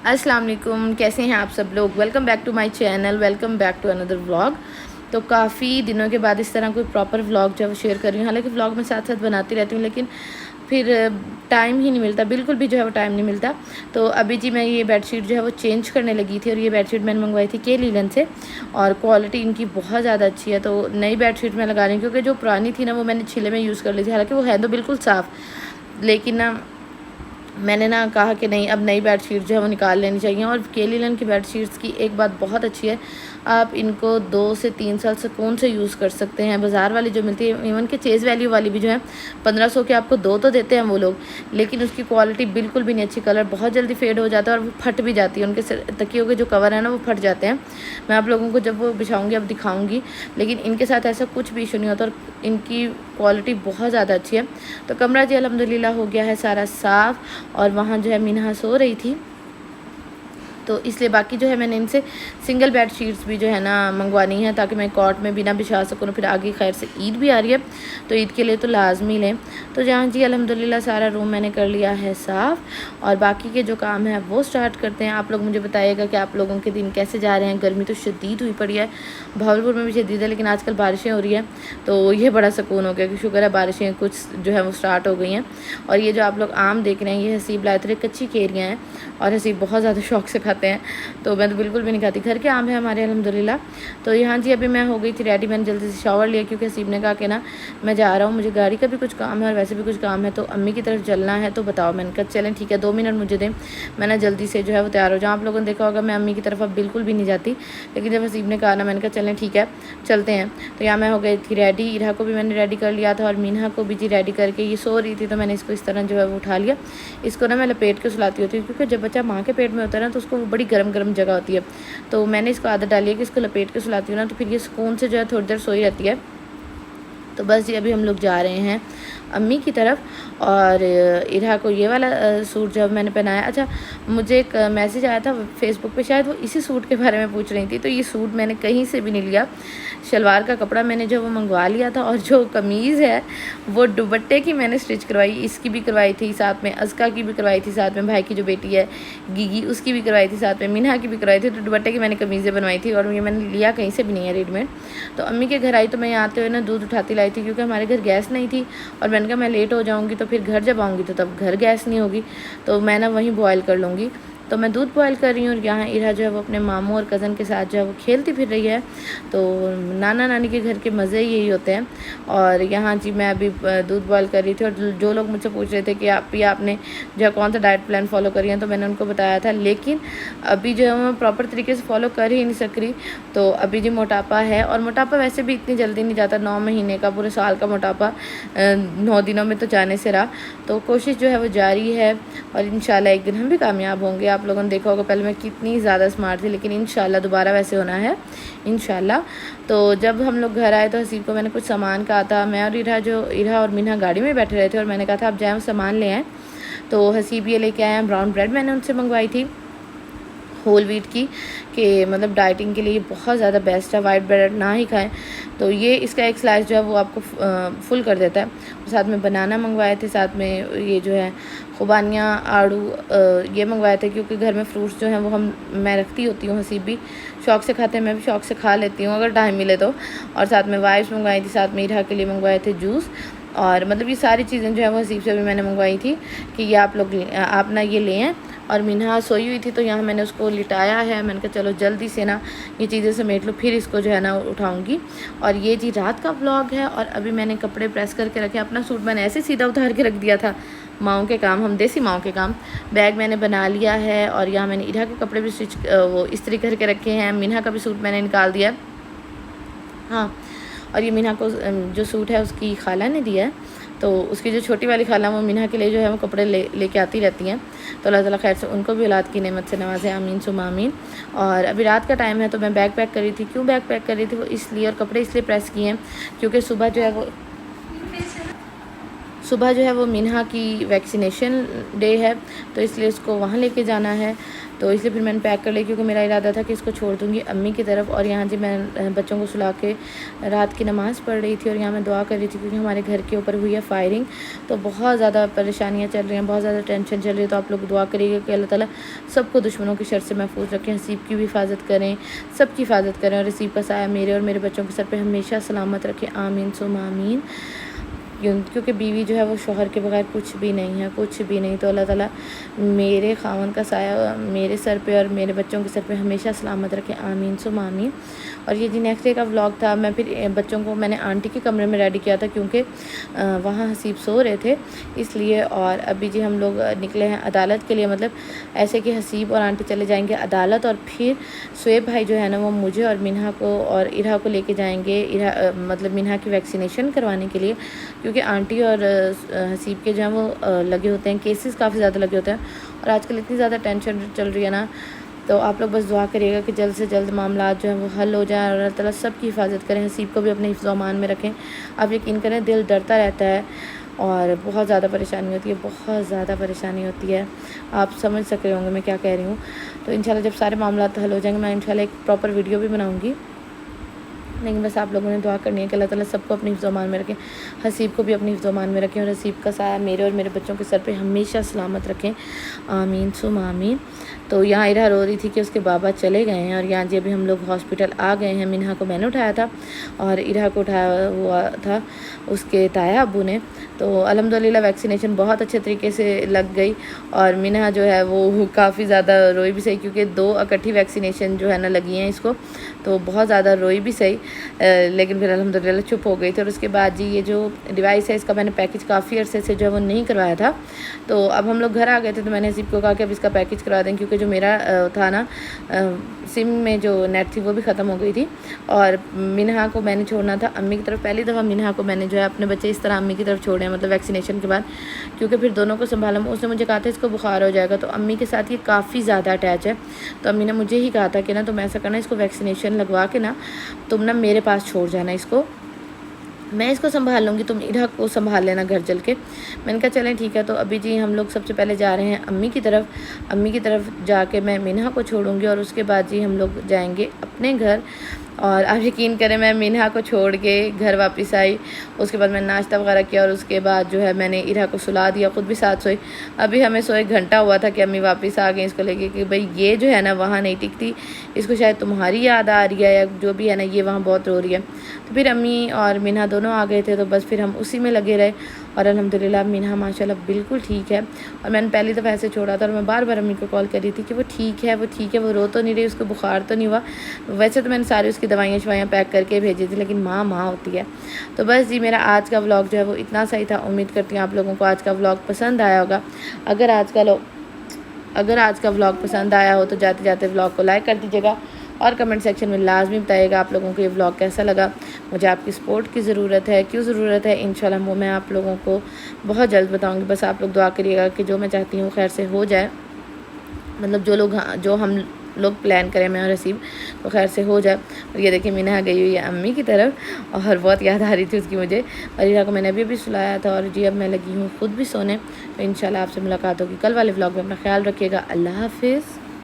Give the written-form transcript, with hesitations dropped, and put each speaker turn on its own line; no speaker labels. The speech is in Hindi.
अस्सलाम वालेकुम, कैसे हैं आप सब लोग। Welcome back to my channel, welcome back to another vlog. तो काफ़ी दिनों के बाद इस तरह कोई प्रॉपर व्लॉग जो है शेयर कर रही हूँ। हालांकि व्लॉग में साथ साथ बनाती रहती हूँ, लेकिन फिर टाइम ही नहीं मिलता, बिल्कुल भी जो है वो टाइम नहीं मिलता। तो अभी जी मैं ये बेडशीट जो है वो चेंज करने लगी थी, और ये बेडशीट मैंने मंगवाई थी के लीलन से, और क्वालिटी इनकी बहुत ज़्यादा अच्छी है। तो नई बेडशीट मैं लगा रही हूँ, क्योंकि जो पुरानी थी ना वो मैंने छिले में यूज़ कर ली थी। हालाँकि वो है तो बिल्कुल साफ़, लेकिन ना मैंने ना कहा कि नहीं, अब नई बेडशीट जो है वो निकाल लेनी चाहिए। और के लीलन की बेडशीट्स की एक बात बहुत अच्छी है, आप इनको 2 से 3 साल सुकून से यूज़ कर सकते हैं। बाज़ार वाली जो मिलती है, इवन कि चेज़ वैल्यू वाली भी जो है 1500 के आपको 2 तो देते हैं वो लोग, लेकिन उसकी क्वालिटी बिल्कुल भी नहीं अच्छी। कलर बहुत जल्दी फेड हो जाता है और वो फट भी जाती है। उनके तकियों के जो कवर है ना वो फट जाते हैं। मैं आप लोगों को जब वो बिछाऊँगी अब दिखाऊँगी, लेकिन इनके साथ ऐसा कुछ भी इशू नहीं होता, और इनकी क्वालिटी बहुत ज़्यादा अच्छी है। तो कमरा जी अल्हम्दुलिल्लाह हो गया है सारा साफ़, और वहाँ जो है मिन्हा सो रही थी, तो इसलिए बाकी जो है मैंने इनसे सिंगल बेड शीट्स भी जो है ना मंगवानी है, ताकि मैं कॉट में भी ना बिछा सकूँ। फिर आगे खैर से ईद भी आ रही है, तो ईद के लिए तो लाजमी लें। तो जहाँ जी अल्हम्दुलिल्लाह सारा रूम मैंने कर लिया है साफ़, और बाकी के जो काम है वो स्टार्ट करते हैं। आप लोग मुझे बताइएगा कि आप लोगों के दिन कैसे जा रहे हैं। गर्मी तो शदीद हुई पड़ी है, भावलपुर में भी शदीद है, लेकिन आजकल बारिशें हो रही है, तो ये बड़ा सुकून हो गया कि शुक्र है बारिशें कुछ जो है वो स्टार्ट हो गई हैं। और ये जो आप लोग आम देख रहे हैं, ये हसीब लाए थे, कच्ची केरियाँ हैं, और हसीब बहुत ज़्यादा शौक से खाते हैं, तो मैं तो बिल्कुल भी नहीं खाती। घर के आम है हमारे अल्हम्दुलिल्लाह। तो यहाँ जी अभी मैं हो गई थी रेडी, मैंने जल्दी से शावर लिया, क्योंकि हसीब ने कहा कि ना मैं जा रहा हूँ, मुझे गाड़ी का भी कुछ काम है और वैसे भी कुछ काम है, तो अम्मी की तरफ चलना है, तो बताओ। मैंने कहा चलें ठीक है, 2 मिनट मुझे दें, मैं ना जल्दी से जो है वो तैयार हो जाऊँ। आप लोगों ने देखा होगा मैं अम्मी की तरफ अब बिल्कुल भी नहीं जाती, लेकिन जब हसीब ने कहा ना, मैंने कहा चलें ठीक है चलते हैं। तो यहाँ मैं हो गई थी रेडी, इरा को भी मैंने रेडी कर लिया था, और मीना को भी जी रेडी करके, ये सो रही थी, तो मैंने इसको इस तरह जो है वो उठा लिया। इसको ना मैं लपेट के सुलाती होती हूँ, क्योंकि जब बच्चा माँ के पेट में होता है ना, तो उसको बड़ी गर्म गर्म जगह होती है। तो मैंने इसको आदत डाली है कि इसको लपेट के सुलाती हूँ ना, तो फिर ये सुकून से जो है थोड़ी देर सोई रहती है। तो बस जी अभी हम लोग जा रहे हैं अम्मी की तरफ, और इरा को ये वाला सूट जब मैंने पहनाया। अच्छा, मुझे एक मैसेज आया था फेसबुक पे, शायद वो इसी सूट के बारे में पूछ रही थी। तो ये सूट मैंने कहीं से भी नहीं लिया, शलवार का कपड़ा मैंने जो वो मंगवा लिया था, और जो कमीज़ है वो दुपट्टे की मैंने स्टिच करवाई। इसकी भी करवाई थी, साथ में अज़का की भी करवाई थी, साथ में भाई की जो बेटी है गीगी उसकी भी करवाई थी, साथ में मिन्हा की भी करवाई थी। तो दुपट्टे की मैंने कमीज़ें बनवाई थी, और ये मैंने लिया कहीं से भी नहीं है, रेडीमेड। तो अम्मी के घर आई तो मैं यहाँ आते हुए ना दूध उठाती लाई थी, क्योंकि हमारे घर गैस नहीं थी, और मैंने कहा मैं लेट हो जाऊँगी, तो फिर घर जब आऊँगी तो तब घर गैस नहीं होगी, तो मैं ना वहीं बॉयल कर लूँगी। तो मैं दूध बॉयल कर रही हूँ, और यहाँ इरा जो है वो अपने मामू और कज़न के साथ जो है वो खेलती फिर रही है। तो नाना नानी के घर के मज़े यही होते हैं। और यहाँ जी मैं अभी दूध बॉयल कर रही थी, और जो लोग मुझसे पूछ रहे थे कि आपने जो है कौन सा डाइट प्लान फॉलो करी है, तो मैंने उनको बताया था, लेकिन अभी जो है मैं प्रॉपर तरीके से फॉलो कर ही नहीं सक रही। तो अभी जी मोटापा है, और मोटापा वैसे भी इतनी जल्दी नहीं जाता, 9 महीने का पूरे साल का मोटापा 9 दिनों में तो जाने से रहा। तो कोशिश जो है वो जारी है, और इंशाल्लाह एक दिन हम भी कामयाब होंगे। आप लोगों ने देखा होगा पहले मैं कितनी ज़्यादा स्मार्ट थी, लेकिन इंशाल्लाह दोबारा वैसे होना है इंशाल्लाह। तो जब हम लोग घर आए तो हसीब को मैंने कुछ सामान कहा था, मैं और इरा और मीना गाड़ी में बैठे रहे थे, और मैंने कहा था आप जाएँ सामान ले आएँ। तो हसीब ये लेके आए हैं ब्राउन ब्रेड, मैंने उनसे मंगवाई थी होल व्हीट की, कि मतलब डाइटिंग के लिए बहुत ज़्यादा बेस्ट है, वाइट ब्रेड ना ही खाएं। तो ये इसका एक स्लाइस जो है वो आपको फुल कर देता है। और साथ में बनाना मंगवाए थे, साथ में ये जो है खुबानियाँ आड़ू ये मंगवाए थे, क्योंकि घर में फ्रूट्स जो हैं वो मैं रखती होती हूँ, हसीब भी शौक़ से खाते हैं, मैं भी शौक़ से खा लेती हूँ अगर टाइम मिले तो। और साथ में वाइप्स मंगवाई थी, साथ में इरा के लिए मंगवाए थे जूस, और मतलब ये सारी चीज़ें जो है वो हसीब से भी मैंने मंगवाई थी कि ये आप ना ये लें। और मिन्हा सोई हुई थी, तो यहाँ मैंने उसको लिटाया है। मैंने कहा चलो जल्दी से ना ये चीज़ें समेट लो, फिर इसको जो है ना उठाऊँगी। और ये जी रात का व्लॉग है, और अभी मैंने कपड़े प्रेस करके रखे। अपना सूट मैंने ऐसे सीधा उतार के रख दिया था, माओं के काम, हम देसी माओं के काम। बैग मैंने बना लिया है, और यहाँ मैंने इरा के कपड़े भी वो इस्त्री करके रखे हैं। मिन्हा का भी सूट मैंने निकाल दिया, हाँ। और ये मिन्हा को जो सूट है उसकी खाला ने दिया है, तो उसकी जो छोटी वाली खाला वो मिन्हा के लिए जो है वो कपड़े लेके आती रहती हैं। तो अल्लाह ताला खैर से उनको भी औलाद की नेमत से नवाज़े, आमीन सुम्मा आमीन। और अभी रात का टाइम है, तो मैं बैग पैक कर रही थी। क्यों बैग पैक कर रही थी वो इसलिए, और कपड़े इसलिए प्रेस किए हैं क्योंकि सुबह जो है वो सुबह जो है वो मिन्हा की वैक्सीनेशन डे है, तो इसलिए उसको वहाँ लेके जाना है। तो इसलिए फिर मैंने पैक कर लिया, क्योंकि मेरा इरादा था कि इसको छोड़ दूँगी अम्मी की तरफ। और यहाँ जी मैं बच्चों को सुला के रात की नमाज़ पढ़ रही थी और यहाँ मैं दुआ कर रही थी, क्योंकि हमारे घर के ऊपर हुई है फायरिंग, तो बहुत ज़्यादा परेशानियाँ चल रही हैं, बहुत ज़्यादा टेंशन चल रही है। तो आप लोग दुआ करिएगा कि अल्लाह ताला सबको दुश्मनों की शर से महफूज रखें, हसीब की भी हिफाजत करें, सबकी हिफाजत करें, और हसीब का साया मेरे और मेरे बच्चों के सर पे हमेशा सलामत रखें। आमीन सुम आमीन। क्योंकि बीवी जो है वो शौहर के बगैर कुछ भी नहीं है, कुछ भी नहीं। तो अल्लाह ताला मेरे खावन का साया मेरे सर पे और मेरे बच्चों के सर पे हमेशा सलामत रखें। आमीन सुम आमीन। और ये जी नेक्स्ट डे का व्लॉग था। मैं फिर बच्चों को मैंने आंटी के कमरे में रेडी किया था, क्योंकि वहाँ हसीब सो रहे थे इसलिए। और अभी जी हम लोग निकले हैं अदालत के लिए, मतलब ऐसे कि हसीब और आंटी चले जाएंगे अदालत, और फिर शुएब भाई जो है ना वो मुझे और मिन्हा को और इरा को लेके जाएंगे, मतलब मिन्हा की वैक्सीनेशन करवाने के लिए, क्योंकि आंटी और हसीब के जो हैं वो लगे होते हैं, केसेस काफ़ी ज़्यादा लगे होते हैं, और आजकल इतनी ज़्यादा टेंशन चल रही है ना। तो आप लोग बस दुआ करिएगा कि जल्द से जल्द मामला जो है वो हल हो जाए, और अल्लाह ताला सबकी हिफाजत करें, हसीब को भी अपने हिफ्ज़ अमान में रखें। आप यकीन करें दिल डरता रहता है और बहुत ज़्यादा परेशानी होती है, बहुत ज़्यादा परेशानी होती है। आप समझ सक रहे होंगे मैं क्या कह रही हूँ। तो इंशाल्लाह जब सारे मामला हल हो जाएंगे मैं इंशाल्लाह एक प्रॉपर वीडियो भी बनाऊँगी। लेकिन बस आप लोगों ने दुआ करनी है कि अल्लाह ताला सबको अपनी हिफ्ज़ अमान में रखें, हसीब को भी अपनी हिफ्ज़ अमान में रखें, और हसीब का साया मेरे और मेरे बच्चों के सर पे हमेशा सलामत रखें। आमीन सुम आमीन। तो यहाँ इरा रो रही थी कि उसके बाबा चले गए हैं, और यहाँ जी अभी हम लोग हॉस्पिटल आ गए हैं। मिन्हा को मैंने उठाया था और इरा को उठाया हुआ था उसके ताया अबू ने। तो अल्हम्दुलिल्लाह वैक्सीनेशन बहुत अच्छे तरीके से लग गई, और मिन्हा जो है वो काफ़ी ज़्यादा रोई भी सही, क्योंकि 2 इकट्ठी वैक्सीनेशन जो है ना लगी हैं इसको, तो बहुत ज़्यादा रोई भी सही। लेकिन फिर अल्हम्दुलिल्लाह चुप हो गई थी। और उसके बाद जी ये जो डिवाइस है इसका मैंने पैकेज काफ़ी अरसे से जो है वो नहीं करवाया था, तो अब हम लोग घर आ गए थे, तो मैंने हसीब को कहा कि अब इसका पैकेज करवा दें, क्योंकि जो मेरा था ना सिम में जो नेट थी वो भी ख़त्म हो गई थी, और मिन्हा को मैंने छोड़ना था अम्मी की तरफ। पहली दफ़ा मिन्हा को मैंने जो है अपने बच्चे इस तरह अम्मी की तरफ छोड़े हैं, मतलब वैक्सीनेशन के बाद, क्योंकि फिर दोनों को संभाला। उसने मुझे कहा था इसको बुखार हो जाएगा, तो अम्मी के साथ ये काफ़ी ज़्यादा अटैच है। तो अम्मी ने मुझे ही कहा था कि ना तुम ऐसा करना, इसको वैक्सीनेशन लगवा के ना तुम ना मेरे पास छोड़ जाना इसको, मैं इसको संभाल लूँगी, तुम इरा को संभाल लेना घर चल के। मैंने कहा चलें ठीक है। तो अभी जी हम लोग सबसे पहले जा रहे हैं अम्मी की तरफ। अम्मी की तरफ जाके मैं मिन्हा को छोड़ूंगी, और उसके बाद जी हम लोग जाएंगे अपने घर। और आप यकीन करें मैं मिन्हा को छोड़ के घर वापस आई, उसके बाद मैंने नाश्ता वगैरह किया, और उसके बाद जो है मैंने इरा को सुला दिया, ख़ुद भी साथ सोई। अभी हमें सोए घंटा हुआ था कि अम्मी वापस आ गई इसको लेके, कि भाई ये जो है ना वहाँ नहीं टिकती, इसको शायद तुम्हारी याद आ रही है या जो भी है ना, ये वहाँ बहुत रो रही है। तो फिर अम्मी और मिन्हा दोनों आ गए थे, तो बस फिर हम उसी में लगे रहे। और अल्हम्दुलिल्लाह मिन्हा माशाल्लाह बिल्कुल ठीक है। और मैंने पहली दफ़ा ऐसे छोड़ा था, और मैं बार बार अम्मी को कॉल कर रही थी कि वो ठीक है, वो ठीक है, वो रो तो नहीं रही, उसको बुखार तो नहीं हुआ। वैसे तो मैंने सारी उसकी दवाइयाँ पैक करके भेजी थी, लेकिन माँ होती है। तो बस जी मेरा आज का व्लॉग जो है वो इतना सही था। उम्मीद करती हूँ आप लोगों को आज का व्लॉग पसंद आया होगा। अगर आज का व्लॉग पसंद आया हो तो जाते जाते व्लॉग को लाइक कर दीजिएगा, और कमेंट सेक्शन में लाजमी बताइएगा आप लोगों को ये व्लॉग कैसा लगा। मुझे आपकी सपोर्ट की ज़रूरत है, क्यों ज़रूरत है, इंशाल्लाह वो मैं आप लोगों को बहुत जल्द बताऊंगी। बस आप लोग दुआ करिएगा कि जो मैं चाहती हूँ खैर से हो जाए, मतलब जो हम लोग प्लान करें मैं और हसीब, तो खैर से हो जाए। और ये देखिए मिन्हा गई हुई है अम्मी की तरफ, और बहुत याद आ रही थी उसकी मुझे। और इरा को मैंने अभी सुलाया था, और जी अब मैं लगी हूँ खुद भी सोने। तो इंशाल्लाह आपसे मुलाकात होगी कल वाले व्लॉग में। अपना ख्याल रखिएगा। अल्लाह हाफिज़।